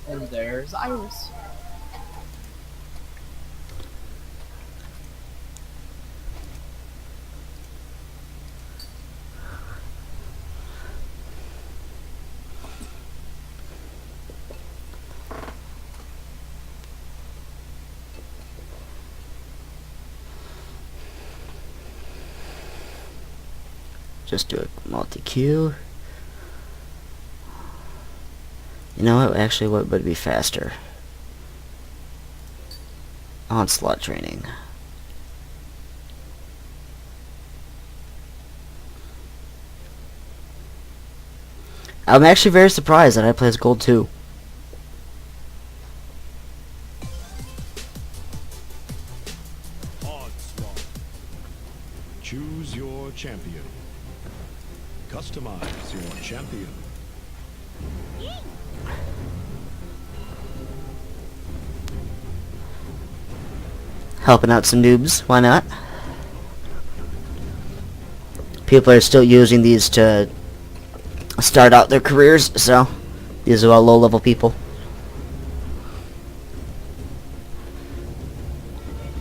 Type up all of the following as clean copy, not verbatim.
And there's Iris. Just do a multi-queue. You know what? Actually, what would be faster? Onslaught training. I'm actually very surprised that I play as gold 2. Onslaught. Choose your champion. Customize your champion. Helping out some noobs, why not? People are still using these to start out their careers, so these are all low-level people.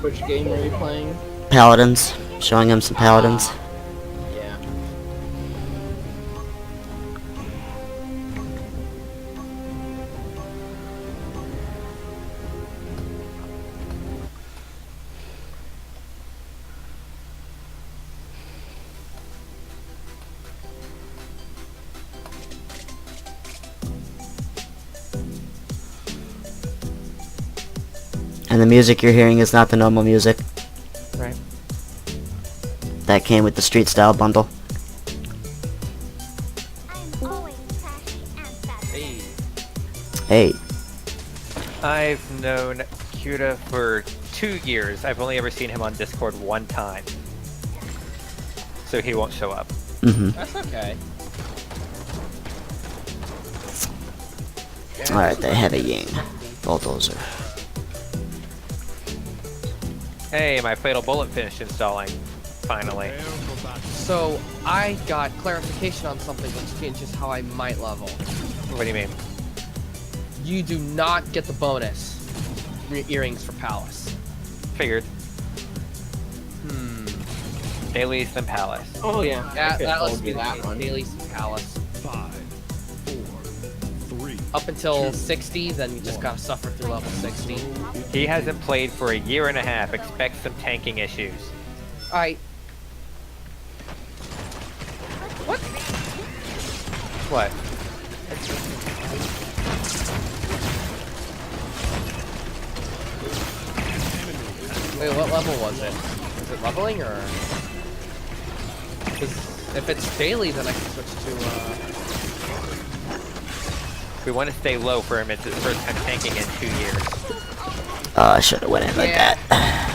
Which game are you playing? Paladins. Showing them some Paladins. Yeah. And the music you're hearing is not the normal music. Right. That came with the Street Style bundle. Hey. I've known Cuda for 2 years. I've only ever seen him on Discord 1 time. So he won't show up. Mm-hmm. That's okay. Alright, they have a Ying. Bulldozer. Hey, my Fatal Bullet finished installing. Finally. So, I got clarification on something which changes how I might level. What do you mean? You do not get the bonus earrings for Palace. Figured. Dailies and Palace. Oh yeah. That told was me that that one. Daily Palace. 5, 4, 3. Up until 60, then you just gotta suffer through level 60. He hasn't played for a year and a half. Expect some tanking issues. Alright. What? What? Wait, what level was it? Was it leveling or? Because if it's daily, then I can switch to. We want to stay low for him. It's his first time tanking in 2 years. I should have went in like Yeah. that.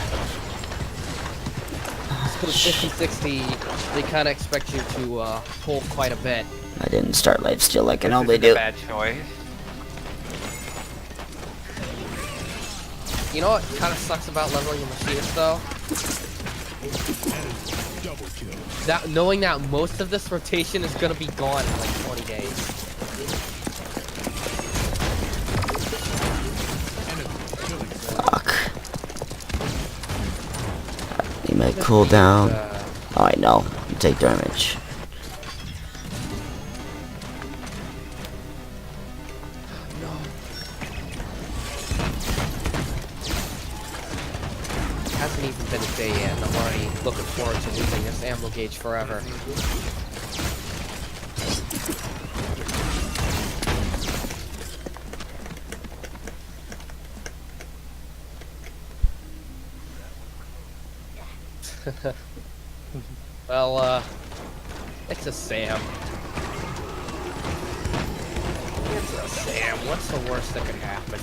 Because 50-60, they kind of expect you to pull quite a bit. I didn't start lifesteal like I This normally isn't do. a bad choice. You know what kind of sucks about leveling a machinist though? Double kill. That knowing that most of this rotation is gonna be gone in like 20 days. Fuck. You might cool down. Oh, I know. You take damage. Hasn't even been a day yet, and I'm already looking forward to losing this ammo gauge forever. Well, it's a Sam. It's a Sam. What's the worst that could happen?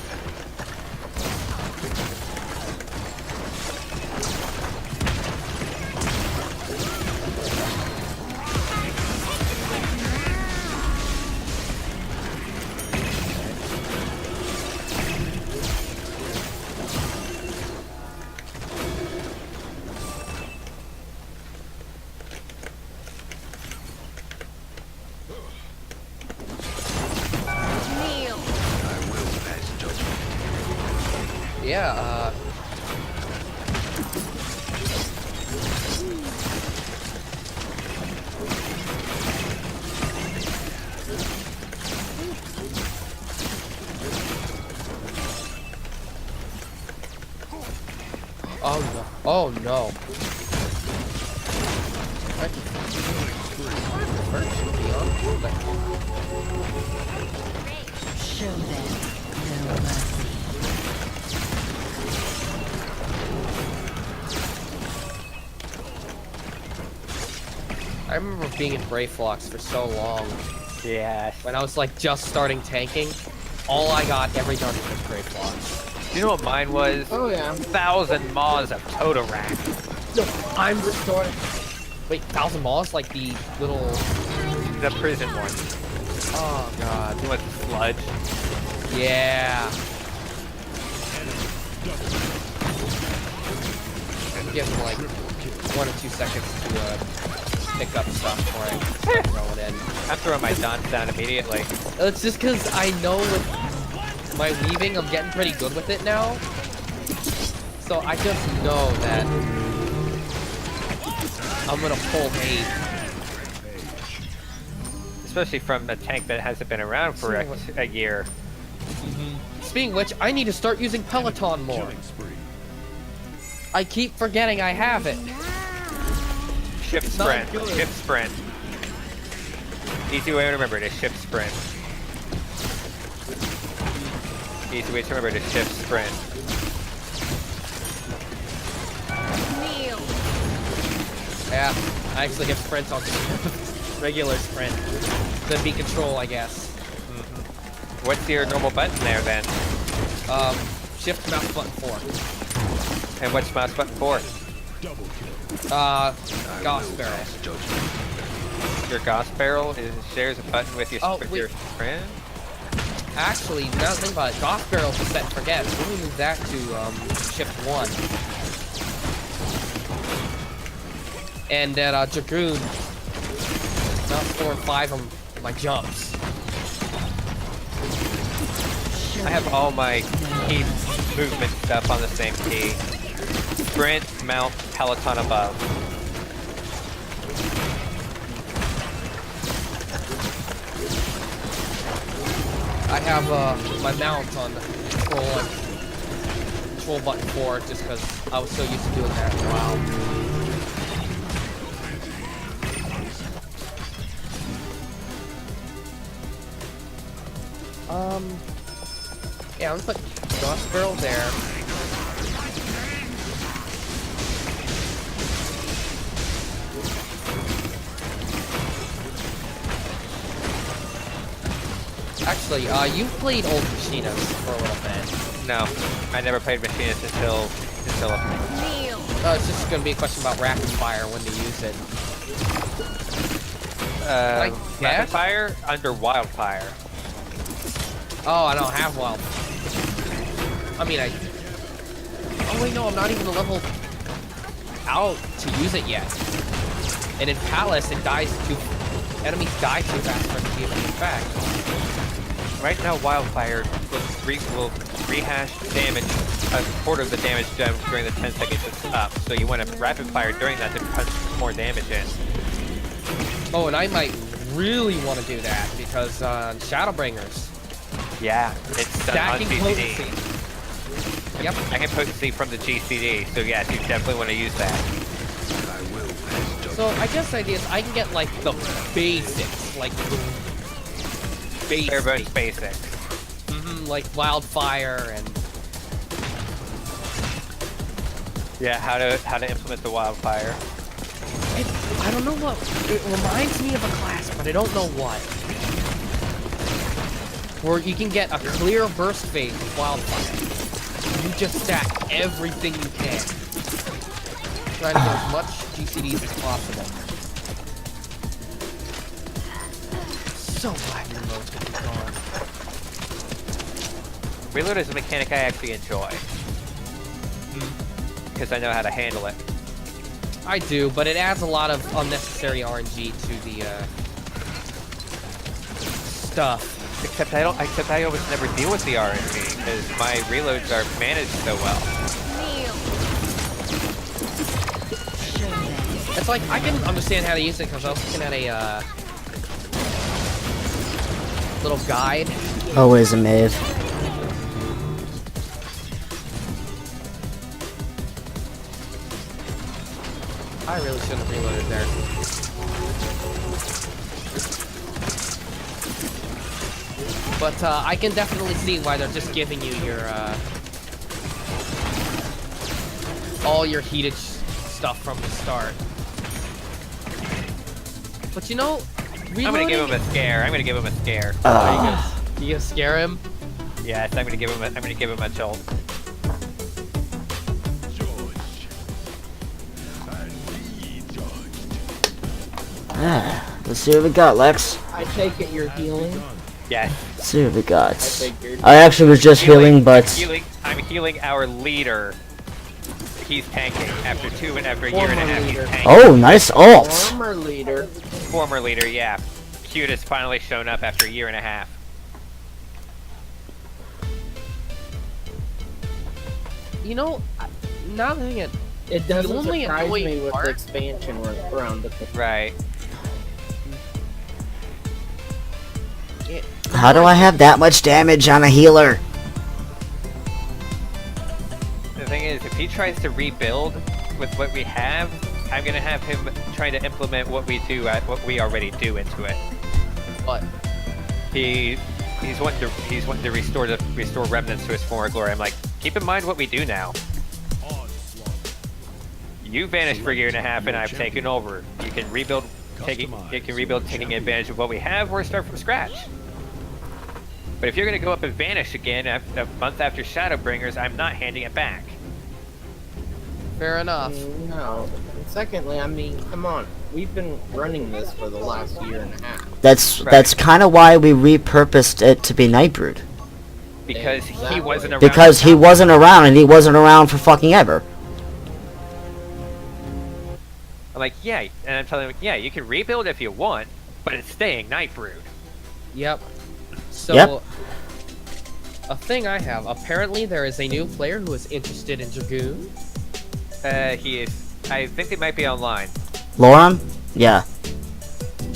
Yeah, oh no. Oh no. What? First should be on, but Show them no mercy. I remember being in Brayflox for so long. Yes. When I was like just starting tanking, all I got every dungeon was Brayflox. You know what mine was? Oh yeah. 1,000 Maws of Totorak. I'm restoring. Wait, 1,000 Maws? Like the little. The prison one. Oh god. With sludge. Yeah. Give him like 1 or 2 seconds to pick up stuff before I throw it in. I'm throwing my dons down immediately. It's just because I know with my weaving, I'm getting pretty good with it now. So I just know that I'm gonna pull hate. Especially from a tank that hasn't been around for a year. Speaking of which, I need to start using Peloton more. Killing spree. I keep forgetting I have it. Shift not sprint. good. Shift sprint. Easy way to remember it is shift sprint. Easy way to remember it is shift sprint. Kneel. Yeah, I actually have sprints on regular sprint. Then be control, I guess. What's your normal button there then? Shift mouse button 4. And what's mouse button for? Double kill. Goss barrel. Your Goss barrel shares a button with your, Oh, your wait. friend? Actually, now that I think about it, Goss barrel is set and forget. So let me move that to shift 1. And that Dragoon, mouse 4 and 5 on my jumps. I have all my key movement stuff on the same key. Sprint, mount, Peloton above. I have my mount on control button 4 just because I was so used to doing that. Wow. Yeah, I'm gonna put Goss barrel there. Actually, you've played old Machinists for a little bit. No, I never played Machinist until Kneel. It's just gonna be a question about rapid fire when to use it. rapid guess? fire under wildfire. Oh, I don't have wild. I mean, oh wait, no, I'm not even a level out to use it yet. And in Palace, it dies enemies die too fast for it to be able to effect. Right now, wildfire will rehash damage, a quarter of the damage done during the 10 seconds it's up. So you want to rapid fire during that to punch more damage in. Oh, and I might really want to do that because Shadowbringers. Yeah, it's done on Stacking GCD. potency. Yep. I can potency from the GCD, so yes, you definitely want to use that. I will pass So I guess the idea is I can get like the basics, like the basics. Everybody's basic. Like wildfire and Yeah, how to implement the wildfire. I don't know what it reminds me of a class, but I don't know what. Where you can get a clear burst phase with wildfire. You just stack everything you can. Try to get as much GCDs as possible. So glad your mode's gonna be gone. Reload is a mechanic I actually enjoy. Because I know how to handle it. I do, but it adds a lot of unnecessary RNG to the stuff. Except I don't. Except I always never deal with the RNG because my reloads are managed so well. Kneel. Show them. It's like, I can understand how to use it because I was looking at a little guide. Always a Maeve. I really shouldn't have reloaded there. But I can definitely see why they're just giving you your all your heated stuff from the start. But you know, reloading... I'm gonna give him a scare. I'm gonna give him a scare. You gonna scare him? Yes, I'm gonna give him. I'm gonna give him a jolt. Judge. And be judged. Let's see what we got, Lex. I take it you're healing. Yes. Let's see what we got. I figured. I actually was just healing, but I'm healing our leader. He's tanking after a year and a Former half. He's leader. tanking. oh, nice ult. Former leader. Former leader, yeah. Cute has finally shown up after a year and a half. You know, now that I It doesn't only surprise annoying me with part- the expansion around the Right. How do I have that much damage on a healer? The thing is, if he tries to rebuild with what we have, I'm gonna have him trying to implement what we do, what we already do into it. what? He's wanting to restore remnants to his former glory. I'm like, keep in mind what we do now. Onslaught. You vanished for a year and a half, and I've taken over. You can rebuild, taking advantage of what we have, or start from scratch. But if you're gonna go up and vanish again a month after Shadowbringers, I'm not handing it back. Fair enough. No. And secondly, I mean, come on. We've been running this for the last year and a half. That's kind of why we repurposed it to be Nightbrood. Because he Exactly. wasn't around. Because he wasn't around, and he wasn't around for fucking ever. I'm like, yeah, and I'm telling him, yeah, you can rebuild if you want, but it's staying Nightbrood. Yep. So, Yep. a thing I have. Apparently, there is a new player who is interested in Dragoon. He is. I think they might be online. Lorem? Yeah.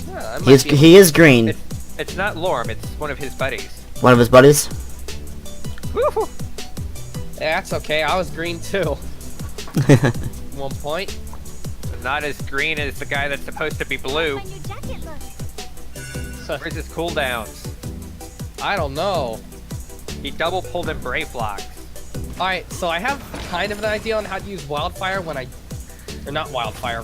Yeah, that might be- He is green. It's not Lorm. It's one of his buddies. One of his buddies. Woo-hoo. Yeah, that's okay. I was green too. One point. Not as green as the guy that's supposed to be blue. Where's his cooldowns? I don't know. He double pulled in Brave Blocks. Alright, so I have kind of an idea on how to use Wildfire when or not Wildfire.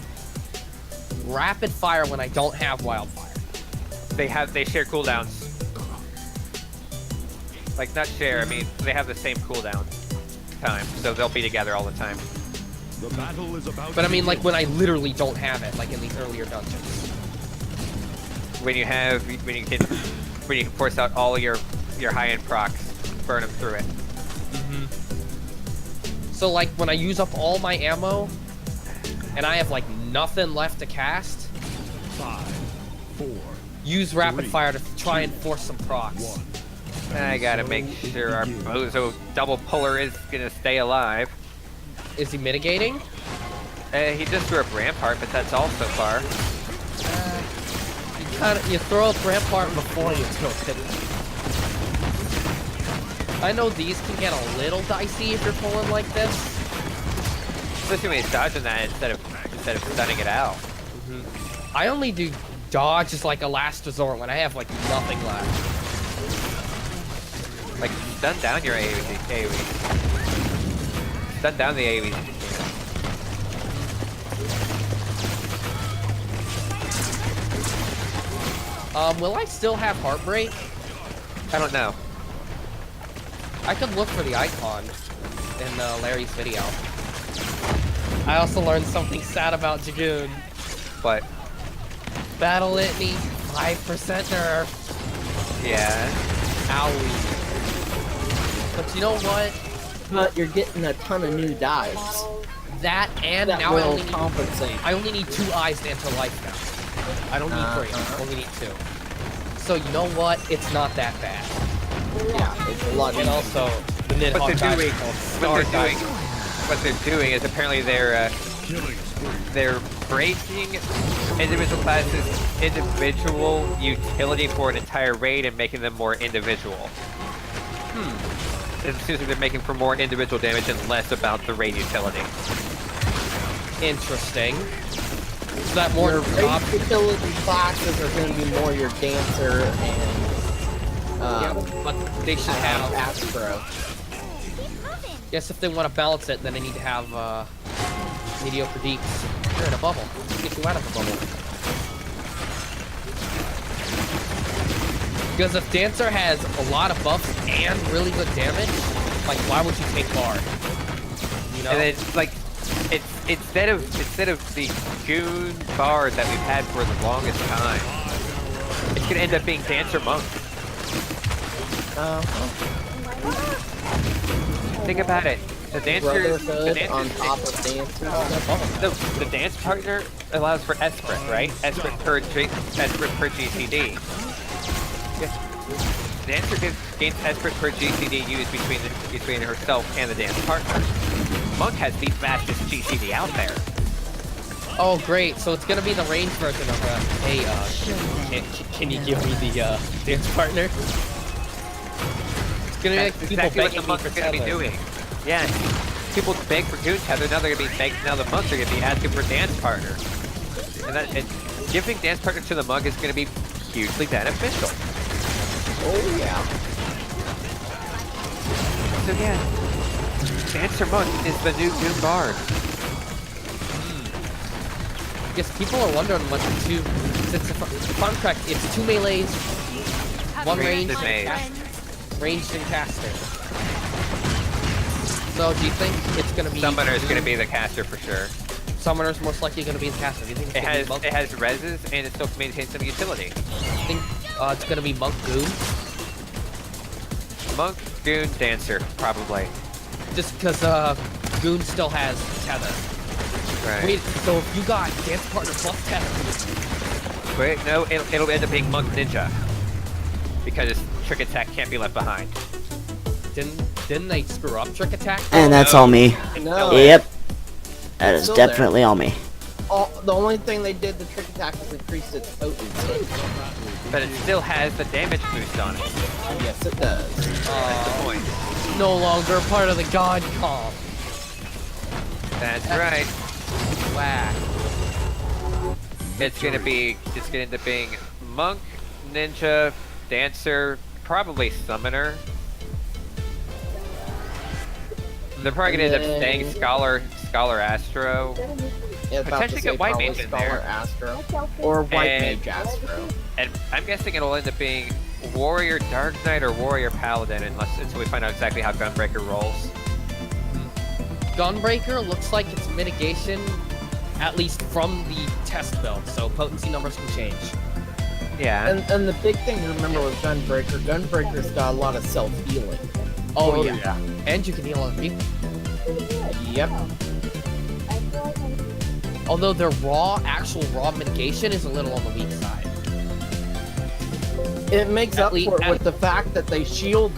Rapid Fire when I don't have Wildfire. They share cooldowns. Like, not share, I mean, they have the same cooldown time, so they'll be together all the time. The battle is about But I to mean, like, begin. when I literally don't have it, like in these earlier dungeons. When you can force out all your high-end procs, burn them through it. So, like, when I use up all my ammo, and I have, like, nothing left to cast, 5, 4, use Rapid 3, Fire to try and force some procs. 1. I gotta make sure our Bozo double puller is gonna stay alive. Is he mitigating? He just threw up Rampart, but that's all so far. You throw up Rampart before you throw it. I know these can get a little dicey if you're pulling like this. Especially when he's dodging that instead of stunning it out. I only do dodge as like a last resort when I have like nothing left. Like, stun down your AoE. Stun down the AoE. Will I still have Heartbreak? I don't know. I could look for the icon in Larry's video. I also learned something sad about Dragoon. But, Battle Litany, 5% nerf. yeah. Owie. But you know what? But you're getting a ton of new dives. That and That now will compensate. I only need 2 eyes to enter life now. I don't need 3. Uh-huh. I only need 2. So you know what? It's not that bad. Yeah, it's a lot And easier. also, the What Nidhogg they're dodge doing, will start what they're doing is apparently they're Killing spree. they're breaking individual classes' individual utility for an entire raid and making them more individual. It seems like they're making for more individual damage and less about the raid utility. Interesting. So that more Your raid utility classes are going to be more your dancer and but they should have. Astro. Guess if they want to balance it, then they need to have mediocre deeps. You're in a bubble. Get you out of the bubble. Because if Dancer has a lot of buffs and really good damage, like why would you take Bard? You know? And it's like, it's instead of the Goon Bard that we've had for the longest time, it's gonna end up being Dancer Monk. Think about it. The Dancer, Brotherhood on top of Dancer. the dance partner allows for Esprit, right? Esprit per GCD. Dancer gains Esprit per GCD used between herself and the dance partner. Monk has the fastest GCD out there. Oh, great. So it's going to be the range version of hey, can you give me the dance partner? It's going to make That's people exactly what begging the me monks for are going to be Tether. doing. Yeah, people beg for Goon Tether, now they're going to be begging, now the monks are going to be asking for dance partner. And giving dance partner to the monk is going to be hugely beneficial. Oh yeah. So yeah, Dancer Monk is the new Goon Bard. I guess people are wondering what the two, since if I'm correct, it's 2 melees, 1 Ranged ranged, and mage. ranged and caster. So do you think it's going to be... Summoner is going to be the caster for sure. Summoner's most likely going to be the caster. Do you think it's going to be Monk? It has reses and it still maintains some utility. I think it's going to be Monk Goon. Monk, Goon, Dancer, probably. Just because Goon still has Tether. Right. Wait, so if you got Dance Partner plus Tether... Wait, no, it'll end up being Monk Ninja. Because Trick Attack can't be left behind. Didn't they screw up Trick Attack? And that's all me. No. Yep. That is Still there. definitely all me. The only thing they did, the trick attack, is increase its potency. But it still has the damage boost on it. Yes, it does. That's the point. No longer part of the God Comp. That's right. Whack. It's gonna end up being Monk, Ninja, Dancer, probably Summoner. They're probably gonna end up staying Scholar Astro. Yeah, about Potentially to say get White probably Mage in Scholar there. Astro. Or White And- Mage Astro. And I'm guessing it'll end up being Warrior Dark Knight or Warrior Paladin until we find out exactly how Gunbreaker rolls. Gunbreaker looks like it's mitigation, at least from the test build, so potency numbers can change. Yeah. And the big thing to remember with Gunbreaker's got a lot of self-healing. Oh, yeah. And you can heal other people. Yep. Although their actual raw mitigation is a little on the weak side. It makes At up lea- for it at- with the fact that they shield